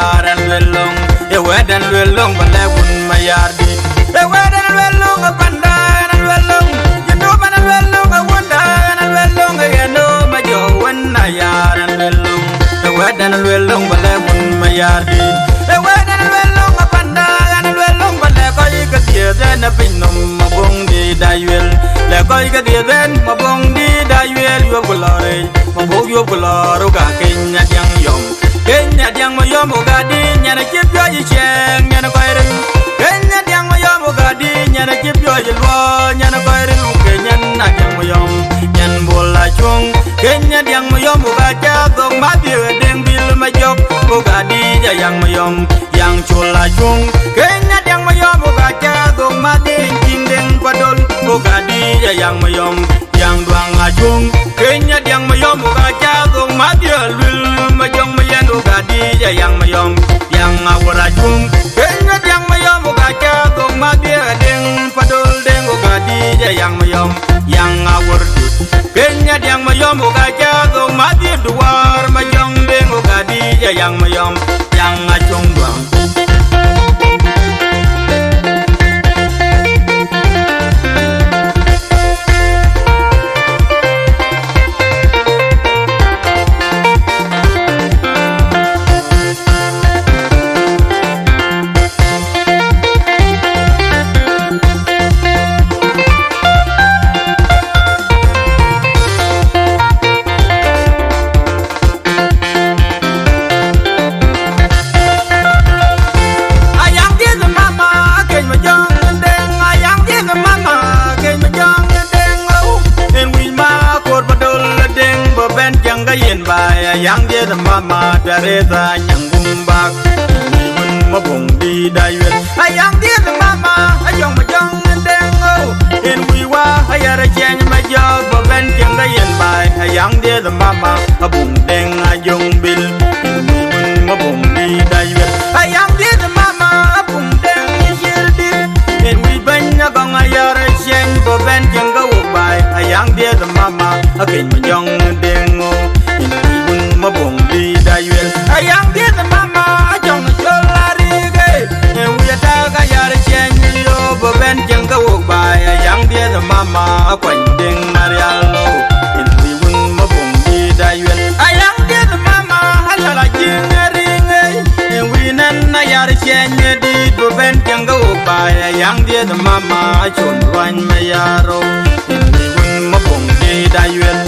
yaran welong e wedan welong bale gun mayardi e wedan welong panda nan welong yendo banan welong wonda nan welong yendo majo wanna yaran welong e wedan welong bale gun mayardi e wedan welong panda nan welong bale ko ka den pinom mabong di dayel le ko ka den mabong di dayel yo golore mabong yo goloro ga kenya yang yom Kenya diang mo yom ogadi nyana kipyo yicheng nyana koirin Kenya diang mo yom ogadi nyana kipyo yilwo nyana koirin Kenya na diang mo yom nyan bola chung Kenya diang mo yom ogacha gong mabye deng bil majok ogadi jayang mo yom yang chula chung Kenya diang mo yom ogacha gong mabye jing deng padol ogadi jayang mo yom yang duang ajung Kenya diang mo yom ogacha gong mabye lul majong gadi yang mayom yang awurajum Kenya yang mayom gacha gong madia deng padol deng gadi yang mayom yang awurdu Kenya yang mayom gacha gong madia duar majong deng gadi yang mayom yang acung bang yang dia the mama Teresa yang gumbak ni mun mabung di dayuel ayang dia the mama ayong majong deng oh in we wa ayara chen majog boben yang gayen bai ayang dia the mama abung deng ayong bil in we mun mabung di dayuel ayang dia the mama abung deng yirdi in we banya gong ayara chen boben yang gaw bai ayang dia the mama akin majong deng oh mabong di dayuel ayang dia the mama jong cholari ge and we attack ayar chen yo boben jeng ka wok bai ayang dia the mama kwan ding marialo in we wun mabong di dayuel ayang dia the mama halala jing ring and we nan ayar chen di boben jeng ka wok bai ayang dia the mama chon wan mayaro in we wun mabong di dayuel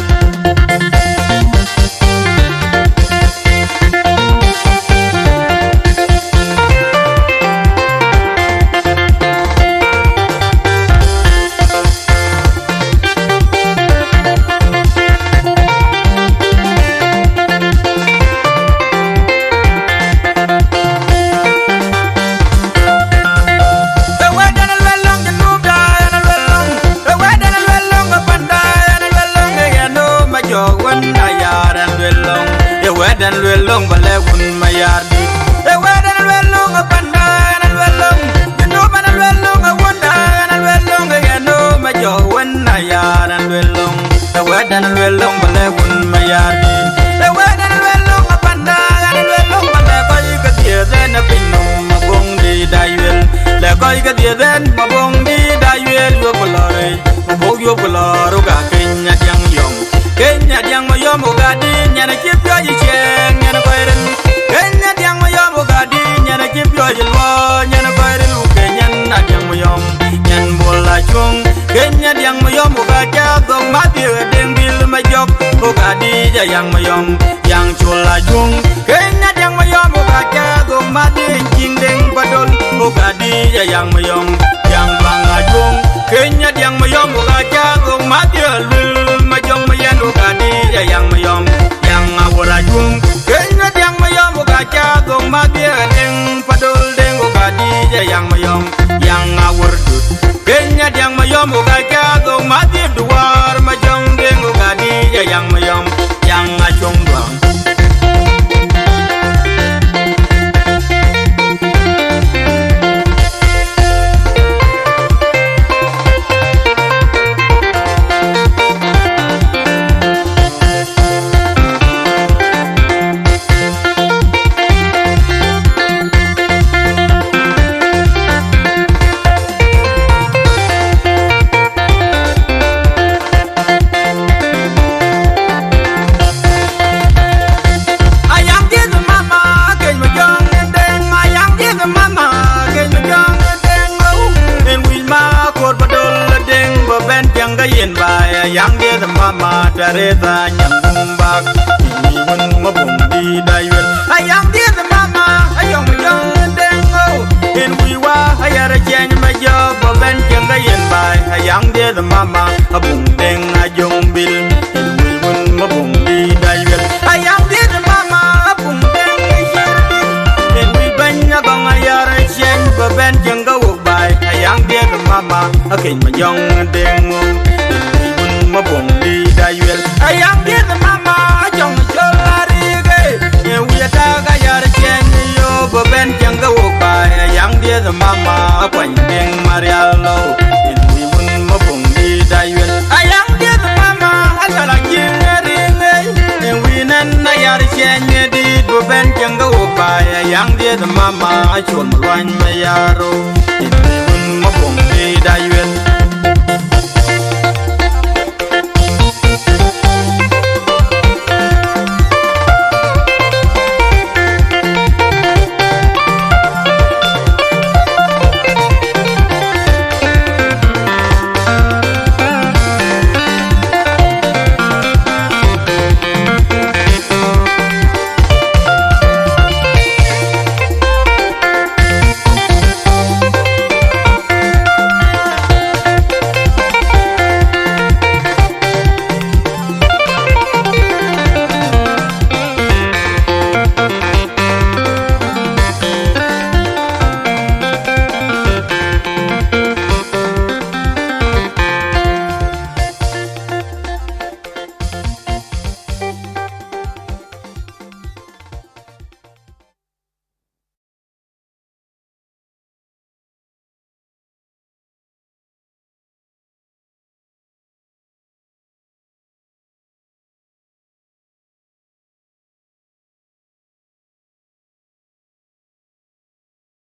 dan lelong bale gun mayardi e wedan lelong panda nan lelong yendo banan lelong wonda nan lelong yendo majo wanna yaran lelong e wedan lelong bale gun mayardi e wedan lelong panda nan lelong bale koy ka tie den pinum mabong di dayuel le koy ka tie den mabong di dayuel yo kolore mabong yo koloro ga kenya yang yong Kenya diang mo yom ogadi nyana kipyo yicheng nyana koiren Kenya diang mo yom ogadi nyana kipyo yilwo nyana koiren Kenya na diang mo yom nyan bola chung Kenya diang mo yom ogacha gong mati deng bil majok ogadi jayang mo yom yang chula chung Kenya diang mo yom ogacha gong mati jing deng padol ogadi jayang mo yom yang banga chung Kenya diang mo yom ogacha gong mati lul majong mayan ogadi yang mayom yang awurajum Kenya yang mayom ogacha gong mabye deng padol deng ogadi yang mayom yang awurdut Kenya yang mayom ogacha gong mabye duar majong deng ogadi yang mayom yang achong bang yang dia the mama Teresa nyambak ini pun mabung di dayuel ayang dia the mama ayong jong dengo in wiwa ayara chen ma jo boben janga yen bai ayang dia the mama abung deng ajong bil in wi pun mabung di dayuel ayang dia the mama abung deng shirdi in wi banya bang ayara chen boben janga wo bai ayang dia the mama akin ma jong dengo mabung di dayuel ayang dia the mama jong jolari ge ye wiata ga yar chen yo boben janga wo bai ayang dia the mama kwan deng marialo in wi wun mabung di dayuel ayang dia the mama ala jing ring ye wi nan na yar chen di boben janga wo bai ayang dia the mama chon malwan mayaro in wi wun mabung di dayuel